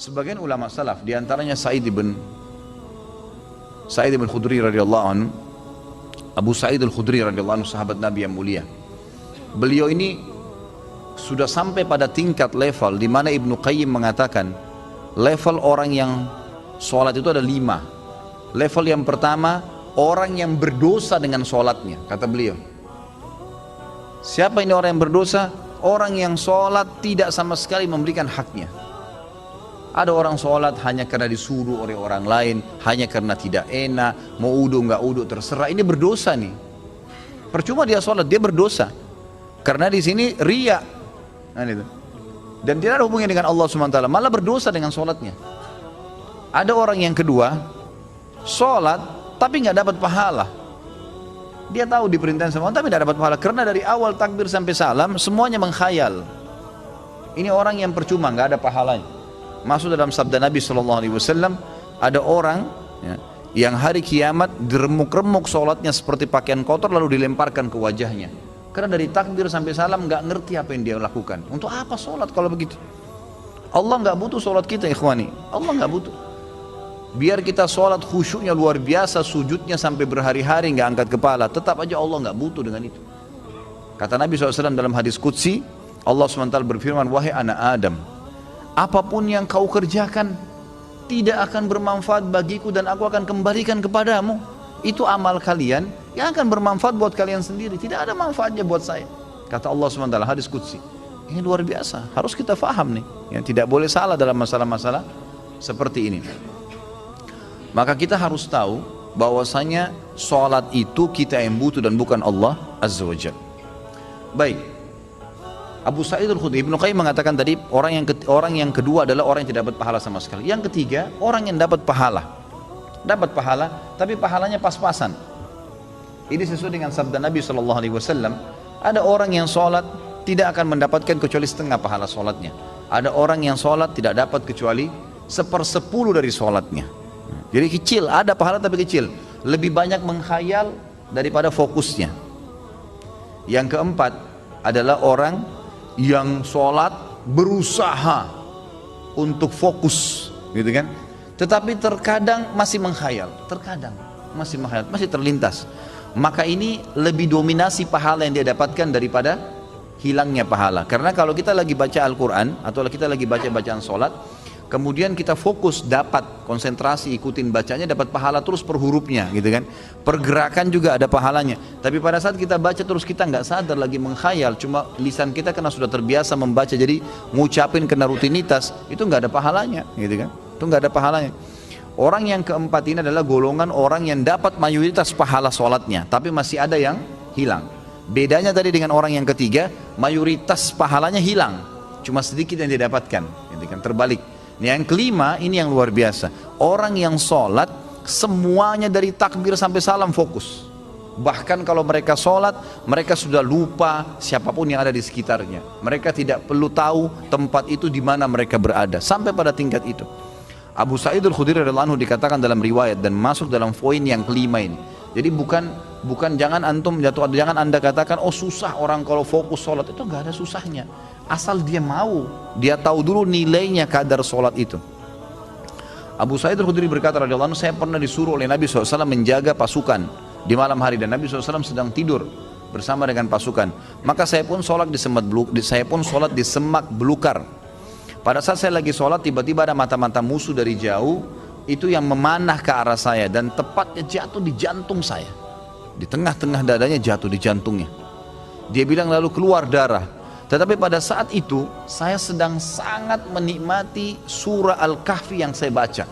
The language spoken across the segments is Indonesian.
Sebagian ulama salaf, diantaranya Sa'id ibn Khudri radhiyallahu anhu, Abu Sa'id al-Khudri radhiyallahu anhu, sahabat Nabi yang mulia. Beliau ini sudah sampai pada tingkat level di mana Ibnu Qayyim mengatakan level orang yang sholat itu ada 5. Level yang pertama, orang yang berdosa dengan sholatnya, kata beliau. Siapa ini orang yang berdosa? Orang yang sholat tidak sama sekali memberikan haknya. Ada orang sholat hanya karena disuruh oleh orang lain, hanya karena tidak enak, mau udu nggak udu terserah. Ini berdosa nih. Percuma dia sholat, dia berdosa. Karena di sini riya. Nah, itu. Dan tidak ada hubungannya dengan Allah SWT, malah berdosa dengan sholatnya. Ada orang yang kedua, sholat tapi nggak dapat pahala. Dia tahu diperintahkan sama Allah tapi tidak dapat pahala, karena dari awal takbir sampai salam semuanya mengkhayal. Ini orang yang percuma, nggak ada pahalanya. Masuk dalam sabda Nabi SAW, ada orang yang hari kiamat diremuk-remuk sholatnya seperti pakaian kotor lalu dilemparkan ke wajahnya. Karena dari takbir sampai salam nggak ngerti apa yang dia lakukan. Untuk apa sholat kalau begitu? Allah nggak butuh sholat kita, ikhwani. Allah nggak butuh. Biar kita sholat khusyuknya luar biasa, sujudnya sampai berhari-hari nggak angkat kepala, tetap aja Allah nggak butuh dengan itu. Kata Nabi SAW dalam hadis qudsi, Allah SWT berfirman, wahai anak Adam, apapun yang kau kerjakan tidak akan bermanfaat bagiku dan aku akan kembalikan kepadamu. Itu amal kalian yang akan bermanfaat buat kalian sendiri, tidak ada manfaatnya buat saya. Kata Allah SWT, hadis qudsi. Ini luar biasa, harus kita faham nih, yang tidak boleh salah dalam masalah-masalah seperti ini. Maka kita harus tahu bahwasanya sholat itu kita yang butuh dan bukan Allah Azza wa Jalla. Baik, Abu Sa'id al-Khudri, Ibnu Qayyim mengatakan tadi orang yang kedua adalah orang yang tidak dapat pahala sama sekali. Yang ketiga, orang yang dapat pahala tapi pahalanya pas-pasan. Ini sesuai dengan sabda Nabi SAW. Ada orang yang sholat tidak akan mendapatkan kecuali setengah pahala sholatnya. Ada orang yang sholat tidak dapat kecuali 1/10 dari sholatnya. Jadi kecil, ada pahala tapi kecil. Lebih banyak menghayal daripada fokusnya. Yang keempat adalah orang yang sholat berusaha untuk fokus, gitu kan? Tetapi terkadang masih menghayal, masih terlintas. Maka ini lebih dominasi pahala yang dia dapatkan daripada hilangnya pahala. Karena kalau kita lagi baca Al-Quran atau kita lagi baca bacaan sholat, kemudian kita fokus, dapat konsentrasi, ikutin bacanya, dapat pahala terus per hurufnya, gitu kan? Pergerakan juga ada pahalanya. Tapi pada saat kita baca terus kita nggak sadar lagi menghayal, cuma lisan kita karena sudah terbiasa membaca jadi ngucapin kena rutinitas, itu nggak ada pahalanya, gitu kan? Itu nggak ada pahalanya. Orang yang keempat ini adalah golongan orang yang dapat mayoritas pahala sholatnya, tapi masih ada yang hilang. Bedanya tadi dengan orang yang ketiga, mayoritas pahalanya hilang, cuma sedikit yang dia dapatkan, gitu kan? Terbalik. Yang kelima ini yang luar biasa, orang yang sholat semuanya dari takbir sampai salam fokus. Bahkan kalau mereka sholat, mereka sudah lupa siapapun yang ada di sekitarnya. Mereka tidak perlu tahu tempat itu di mana mereka berada, sampai pada tingkat itu. Abu Sa'id al-Khudri radhiyallahu anhu dikatakan dalam riwayat dan masuk dalam poin yang kelima ini. Jadi bukan jangan anda katakan oh susah orang kalau fokus sholat, itu nggak ada susahnya. Asal dia mau, dia tahu dulu nilainya kadar sholat itu. Abu Sa'id al-Khudri berkata radhiyallahu anhu, saya pernah disuruh oleh Nabi SAW menjaga pasukan di malam hari dan Nabi SAW sedang tidur bersama dengan pasukan. Maka saya pun sholat di semak belukar. Pada saat saya lagi sholat, tiba-tiba ada mata-mata musuh dari jauh itu yang memanah ke arah saya dan tepatnya jatuh di jantung saya. Di tengah-tengah dadanya jatuh di jantungnya. Dia bilang lalu keluar darah. Tetapi pada saat itu saya sedang sangat menikmati surah Al-Kahfi yang saya baca,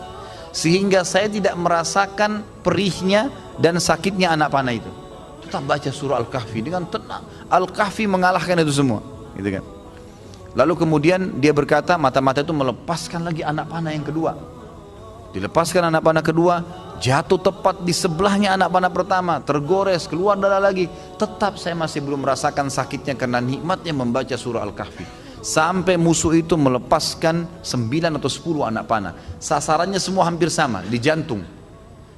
sehingga saya tidak merasakan perihnya dan sakitnya anak panah itu. Tetap baca surah Al-Kahfi dengan tenang. Al-Kahfi mengalahkan itu semua, gitu kan? Lalu kemudian dia berkata, mata-mata itu melepaskan lagi anak panah yang kedua. Dilepaskan anak panah kedua, jatuh tepat di sebelahnya anak panah pertama, tergores, keluar darah lagi. Tetap saya masih belum merasakan sakitnya karena nikmatnya membaca surah Al-Kahfi. Sampai musuh itu melepaskan 9 atau 10 anak panah. Sasarannya semua hampir sama, di jantung.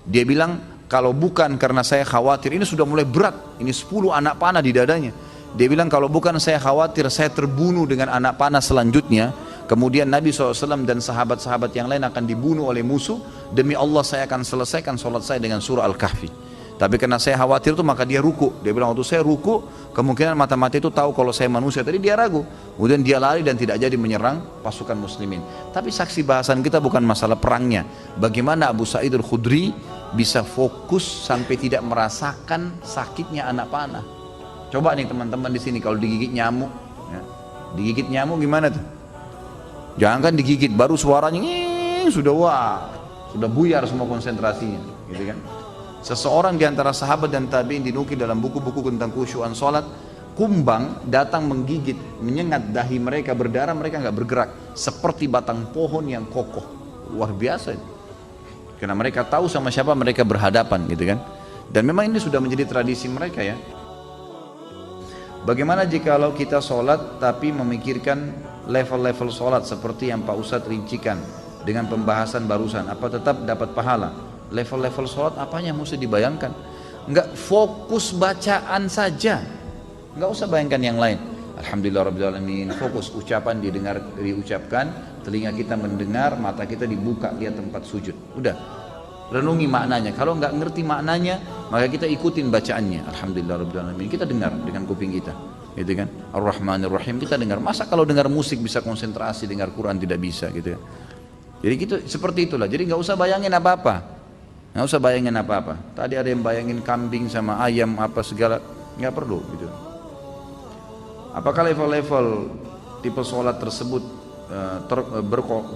Dia bilang, kalau bukan karena saya khawatir, ini sudah mulai berat, ini 10 anak panah di dadanya. Dia bilang kalau bukan saya khawatir saya terbunuh dengan anak panah selanjutnya, kemudian Nabi SAW dan sahabat-sahabat yang lain akan dibunuh oleh musuh, demi Allah saya akan selesaikan sholat saya dengan surah Al-Kahfi. Tapi karena saya khawatir itu maka dia ruku. Dia bilang waktu saya ruku, kemungkinan mata-mata itu tahu kalau saya manusia. Tadi dia ragu. Kemudian dia lari dan tidak jadi menyerang pasukan muslimin. Tapi saksi bahasan kita bukan masalah perangnya. Bagaimana Abu Sa'id Al-Khudri bisa fokus sampai tidak merasakan sakitnya anak panah. Coba nih teman-teman di sini kalau digigit nyamuk, ya. Digigit nyamuk gimana tuh? Jangan kan digigit, baru suaranya sudah buyar semua konsentrasinya, gitu kan? Seseorang di antara sahabat dan tabi'in dinukil dalam buku-buku tentang khusyuan salat, kumbang datang menggigit, menyengat dahi mereka, berdarah, mereka nggak bergerak, seperti batang pohon yang kokoh. Luar biasa itu. Karena mereka tahu sama siapa mereka berhadapan, gitu kan? Dan memang ini sudah menjadi tradisi mereka, ya. Bagaimana jikalau kita sholat tapi memikirkan level-level sholat seperti yang Pak Ustadz rincikan dengan pembahasan barusan, apa tetap dapat pahala? Level-level sholat apanya mesti dibayangkan? Enggak, fokus bacaan saja, enggak usah bayangkan yang lain. Alhamdulillahirrahmanirrahim, fokus ucapan diucapkan, telinga kita mendengar, mata kita dibuka lihat tempat sujud. Udah, renungi maknanya. Kalau enggak ngerti maknanya, maka kita ikutin bacaannya. Alhamdulillahirrahmanirrahim, kita dengar dengan kuping kita, gitu kan? Ar-Rahmanir-Rahim kita dengar. Masa kalau dengar musik bisa konsentrasi, dengar Quran tidak bisa, gitu kan? Jadi gitu, seperti itulah. Jadi nggak usah bayangin apa-apa. Nggak usah bayangin apa-apa. Tadi ada yang bayangin kambing sama ayam apa segala, nggak perlu gitu. Apakah level-level tipe sholat tersebut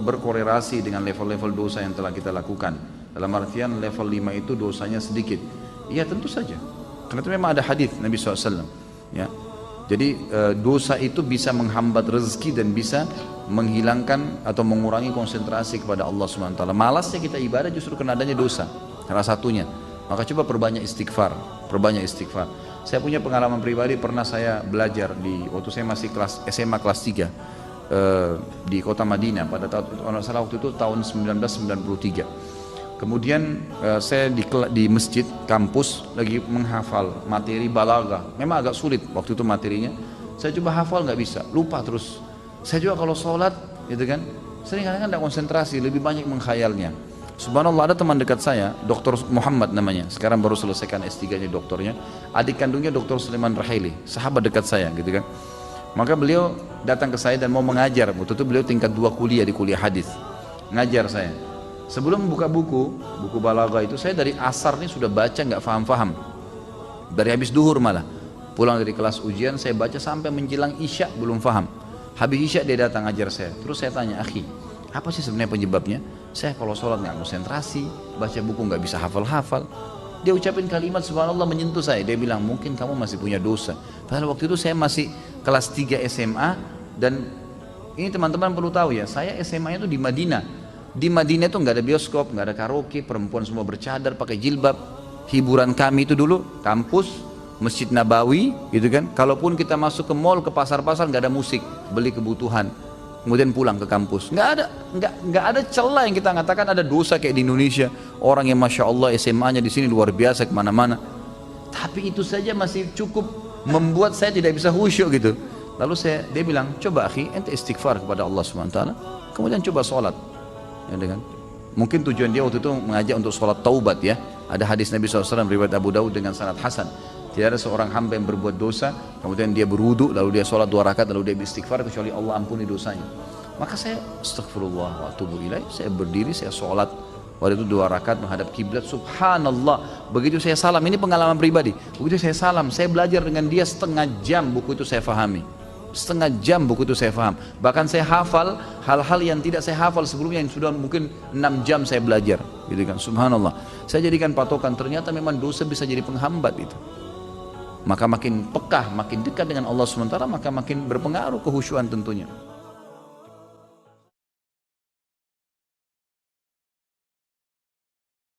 berkorelasi dengan level-level dosa yang telah kita lakukan? Dalam artian level 5 itu dosanya sedikit. Iya tentu saja. Karena itu memang ada hadis Nabi SAW. Ya. Jadi dosa itu bisa menghambat rezeki dan bisa menghilangkan atau mengurangi konsentrasi kepada Allah SWT. Malasnya kita ibadah justru karena adanya dosa. Salah satunya. Maka coba perbanyak istighfar. Saya punya pengalaman pribadi, pernah saya belajar waktu saya masih SMA kelas 3 di kota Madinah pada waktu itu tahun 1993. Kemudian saya di masjid kampus lagi menghafal materi balaghah. Memang agak sulit waktu itu materinya. Saya coba hafal nggak bisa, lupa terus. Saya juga kalau sholat, gitu kan, sering kadang-kadang tidak konsentrasi, lebih banyak menghayalnya. Subhanallah, ada teman dekat saya, Dr. Muhammad namanya, sekarang baru selesaikan S3-nya doktornya. Adik kandungnya Dr. Sulaiman Rahili, sahabat dekat saya, gitu kan. Maka beliau datang ke saya dan mau mengajar. Waktu itu beliau tingkat 2 kuliah di kuliah hadis, ngajar saya. Sebelum buka buku balaghah itu, saya dari asar nih sudah baca nggak faham-faham. Dari habis duhur malah. Pulang dari kelas ujian saya baca sampai menjelang isya belum faham. Habis isya dia datang ajar saya. Terus saya tanya, akhi, apa sih sebenarnya penyebabnya? Saya kalau sholat nggak konsentrasi, baca buku nggak bisa hafal-hafal. Dia ucapin kalimat subhanallah menyentuh saya. Dia bilang mungkin kamu masih punya dosa. Padahal waktu itu saya masih kelas 3 SMA dan ini teman-teman perlu tahu ya, saya SMA itu di Madinah. Di Madinah itu nggak ada bioskop, nggak ada karaoke, perempuan semua bercadar, pakai jilbab. Hiburan kami itu dulu kampus, Masjid Nabawi, gitu kan. Kalaupun kita masuk ke mall, ke pasar-pasar nggak ada musik, beli kebutuhan. Kemudian pulang ke kampus, nggak ada celah yang kita mengatakan ada dosa kayak di Indonesia, orang yang masya Allah SMA-nya di sini luar biasa kemana-mana, tapi itu saja masih cukup membuat saya tidak bisa khusyuk gitu. Lalu dia bilang, coba akhi, ente istighfar kepada Allah SWT, kemudian coba sholat, ya, dengan mungkin tujuan dia waktu itu mengajak untuk sholat taubat ya. Ada hadis Nabi SAW riwayat Abu Daud dengan sanad hasan. Tidak ada seorang hamba yang berbuat dosa, kemudian dia berwudu, lalu dia sholat 2 rakaat, lalu dia beristighfar, kecuali Allah ampuni dosanya. Maka saya astagfirullah wa atubu ilaih, saya berdiri, saya sholat. Waktu itu 2 rakaat menghadap kiblat, subhanallah. Begitu saya salam, ini pengalaman pribadi. Begitu saya salam, saya belajar dengan dia setengah jam, buku itu saya fahami. Setengah jam buku itu saya faham. Bahkan saya hafal hal-hal yang tidak saya hafal sebelumnya, yang sudah mungkin 6 jam saya belajar, gitu kan. Subhanallah. Saya jadikan patokan, ternyata memang dosa bisa jadi penghambat itu. Maka makin pekah, makin dekat dengan Allah SWT, maka makin berpengaruh kehusyuan tentunya.